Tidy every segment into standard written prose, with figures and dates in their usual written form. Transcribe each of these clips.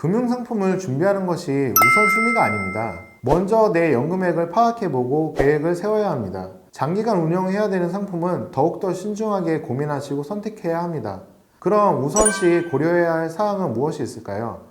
금융상품을 준비하는 것이 우선순위가 아닙니다. 먼저 내 연금액을 파악해보고 계획을 세워야 합니다. 장기간 운영해야 되는 상품은 더욱더 신중하게 고민하시고 선택해야 합니다. 그럼 우선시 고려해야 할 사항은 무엇이 있을까요?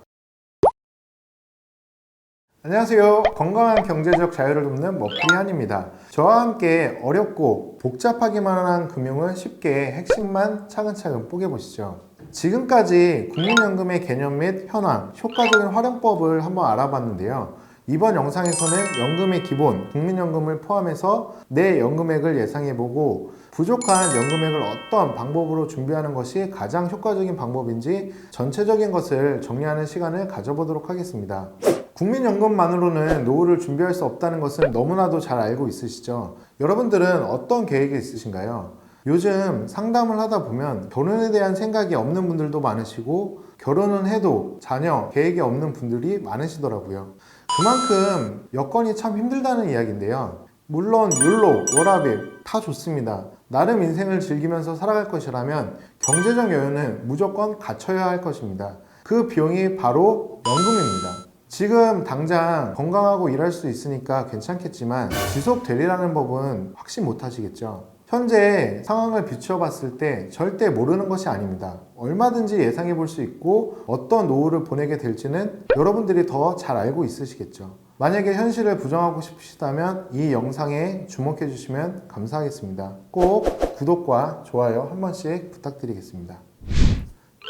안녕하세요. 건강한 경제적 자유를 돕는 머프리한입니다. 저와 함께 어렵고 복잡하기만 한 금융을 쉽게 핵심만 차근차근 뽀개보시죠. 지금까지 국민연금의 개념 및 현황, 효과적인 활용법을 한번 알아봤는데요. 이번 영상에서는 연금의 기본, 국민연금을 포함해서 내 연금액을 예상해보고 부족한 연금액을 어떤 방법으로 준비하는 것이 가장 효과적인 방법인지 전체적인 것을 정리하는 시간을 가져보도록 하겠습니다. 국민연금만으로는 노후를 준비할 수 없다는 것은 너무나도 잘 알고 있으시죠? 여러분들은 어떤 계획이 있으신가요? 요즘 상담을 하다 보면 결혼에 대한 생각이 없는 분들도 많으시고 결혼은 해도 자녀 계획이 없는 분들이 많으시더라고요. 그만큼 여건이 참 힘들다는 이야기인데요. 물론 욜로, 워라밸 다 좋습니다. 나름 인생을 즐기면서 살아갈 것이라면 경제적 여유는 무조건 갖춰야 할 것입니다. 그 비용이 바로 연금입니다. 지금 당장 건강하고 일할 수 있으니까 괜찮겠지만 지속되리라는 법은 확신 못 하시겠죠? 현재 상황을 비추어 봤을 때 절대 모르는 것이 아닙니다. 얼마든지 예상해 볼 수 있고 어떤 노후를 보내게 될지는 여러분들이 더 잘 알고 있으시겠죠. 만약에 현실을 부정하고 싶으시다면 이 영상에 주목해 주시면 감사하겠습니다. 꼭 구독과 좋아요 한 번씩 부탁드리겠습니다.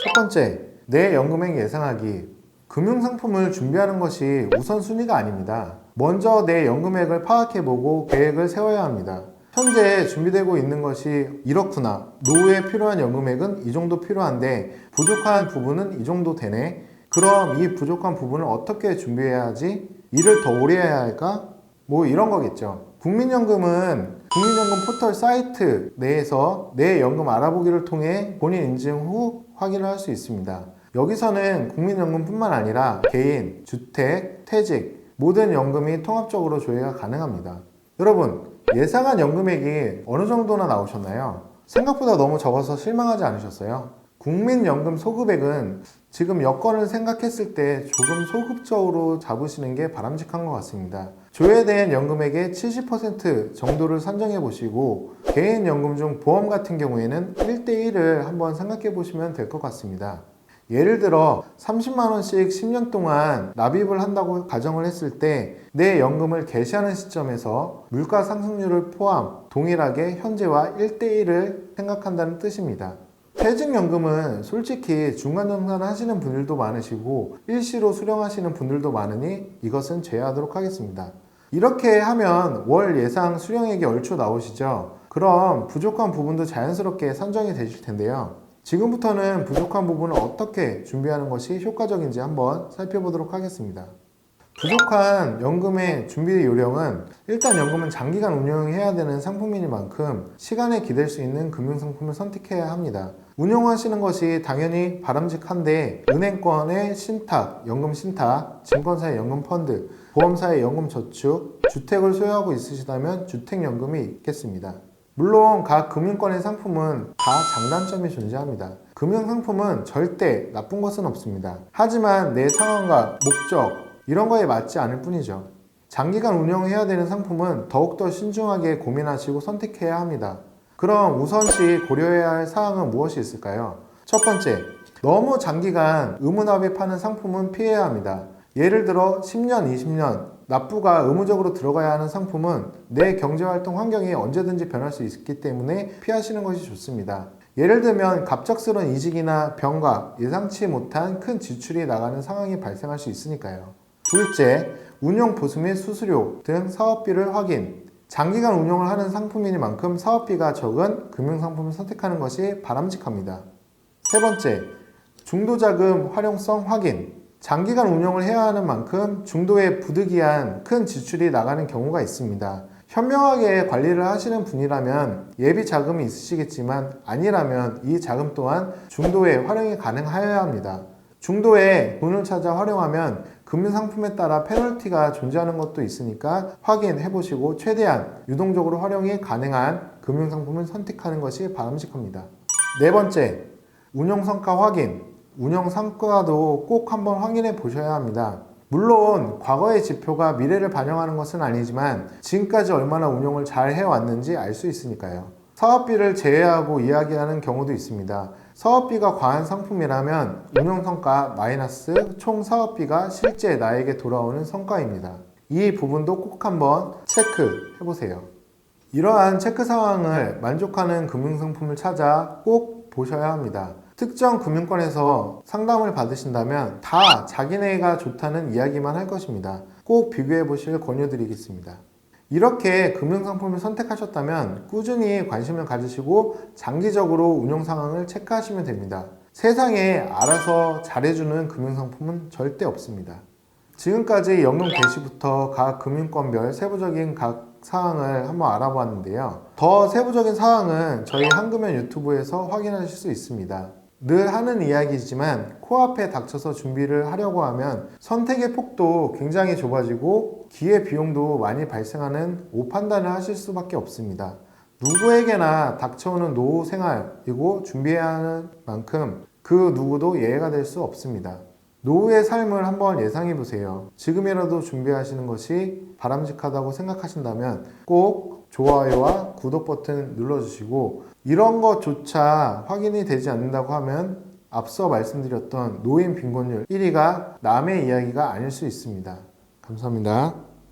첫 번째, 내 연금액 예상하기. 금융상품을 준비하는 것이 우선순위가 아닙니다. 먼저 내 연금액을 파악해보고 계획을 세워야 합니다. 현재 준비되고 있는 것이 이렇구나. 노후에 필요한 연금액은 이 정도 필요한데 부족한 부분은 이 정도 되네. 그럼 이 부족한 부분을 어떻게 준비해야 하지? 일을 더 오래 해야 할까? 뭐 이런 거겠죠. 국민연금은 국민연금 포털 사이트 내에서 내 연금 알아보기를 통해 본인 인증 후 확인을 할 수 있습니다. 여기서는 국민연금뿐만 아니라 개인, 주택, 퇴직 모든 연금이 통합적으로 조회가 가능합니다. 여러분, 예상한 연금액이 어느 정도나 나오셨나요? 생각보다 너무 적어서 실망하지 않으셨어요? 국민연금 소급액은 지금 여건을 생각했을 때 조금 소극적으로 잡으시는 게 바람직한 것 같습니다. 조회된 연금액의 70% 정도를 산정해 보시고 개인연금 중 보험 같은 경우에는 1대1을 한번 생각해 보시면 될 것 같습니다. 예를 들어 30만원씩 10년 동안 납입을 한다고 가정을 했을 때 내 연금을 개시하는 시점에서 물가 상승률을 포함 동일하게 현재와 1대1을 생각한다는 뜻입니다. 퇴직연금은 솔직히 중간정산을 하시는 분들도 많으시고 일시로 수령하시는 분들도 많으니 이것은 제외하도록 하겠습니다. 이렇게 하면 월 예상 수령액이 얼추 나오시죠? 그럼 부족한 부분도 자연스럽게 산정이 되실 텐데요. 지금부터는 부족한 부분을 어떻게 준비하는 것이 효과적인지 한번 살펴보도록 하겠습니다. 부족한 연금의 준비 요령은 일단 연금은 장기간 운영해야 되는 상품이니만큼 시간에 기댈 수 있는 금융상품을 선택해야 합니다. 운용하시는 것이 당연히 바람직한데 은행권의 신탁, 연금 신탁, 증권사의 연금 펀드, 보험사의 연금 저축, 주택을 소유하고 있으시다면 주택연금이 있겠습니다. 물론 각 금융권의 상품은 다 장단점이 존재합니다. 금융상품은 절대 나쁜 것은 없습니다. 하지만 내 상황과 목적 이런 거에 맞지 않을 뿐이죠. 장기간 운영해야 되는 상품은 더욱더 신중하게 고민하시고 선택해야 합니다. 그럼 우선시 고려해야 할 사항은 무엇이 있을까요? 첫 번째, 너무 장기간 의무납입하는 상품은 피해야 합니다. 예를 들어 10년, 20년 납부가 의무적으로 들어가야 하는 상품은 내 경제활동 환경이 언제든지 변할 수 있기 때문에 피하시는 것이 좋습니다. 예를 들면 갑작스러운 이직이나 병가, 예상치 못한 큰 지출이 나가는 상황이 발생할 수 있으니까요. 둘째, 운용 보수 및 수수료 등 사업비를 확인. 장기간 운용을 하는 상품이니만큼 사업비가 적은 금융상품을 선택하는 것이 바람직합니다. 세 번째, 중도자금 활용성 확인. 장기간 운용을 해야 하는 만큼 중도에 부득이한 큰 지출이 나가는 경우가 있습니다. 현명하게 관리를 하시는 분이라면 예비 자금이 있으시겠지만 아니라면 이 자금 또한 중도에 활용이 가능하여야 합니다. 중도에 돈을 찾아 활용하면 금융상품에 따라 페널티가 존재하는 것도 있으니까 확인해 보시고 최대한 유동적으로 활용이 가능한 금융상품을 선택하는 것이 바람직합니다. 네 번째, 운용성과 확인. 운영 성과도 꼭 한번 확인해 보셔야 합니다. 물론 과거의 지표가 미래를 반영하는 것은 아니지만 지금까지 얼마나 운영을 잘 해왔는지 알 수 있으니까요. 사업비를 제외하고 이야기하는 경우도 있습니다. 사업비가 과한 상품이라면 운영성과 마이너스 총 사업비가 실제 나에게 돌아오는 성과입니다. 이 부분도 꼭 한번 체크해 보세요. 이러한 체크 상황을 만족하는 금융상품을 찾아 꼭 보셔야 합니다. 특정 금융권에서 상담을 받으신다면 다 자기네가 좋다는 이야기만 할 것입니다. 꼭 비교해 보실 권유드리겠습니다. 이렇게 금융상품을 선택하셨다면 꾸준히 관심을 가지시고 장기적으로 운영 상황을 체크하시면 됩니다. 세상에 알아서 잘해주는 금융상품은 절대 없습니다. 지금까지 연금 개시부터 각 금융권별 세부적인 각 사항을 한번 알아보았는데요. 더 세부적인 사항은 저희 한금연 유튜브에서 확인하실 수 있습니다. 늘 하는 이야기지만 코앞에 닥쳐서 준비를 하려고 하면 선택의 폭도 굉장히 좁아지고 기회 비용도 많이 발생하는 오판단을 하실 수밖에 없습니다. 누구에게나 닥쳐오는 노후 생활이고 준비해야 하는 만큼 그 누구도 예외가 될 수 없습니다. 노후의 삶을 한번 예상해 보세요. 지금이라도 준비하시는 것이 바람직하다고 생각하신다면 꼭 좋아요와 구독 버튼 눌러주시고, 이런 것조차 확인이 되지 않는다고 하면 앞서 말씀드렸던 노인 빈곤율 1위가 남의 이야기가 아닐 수 있습니다. 감사합니다.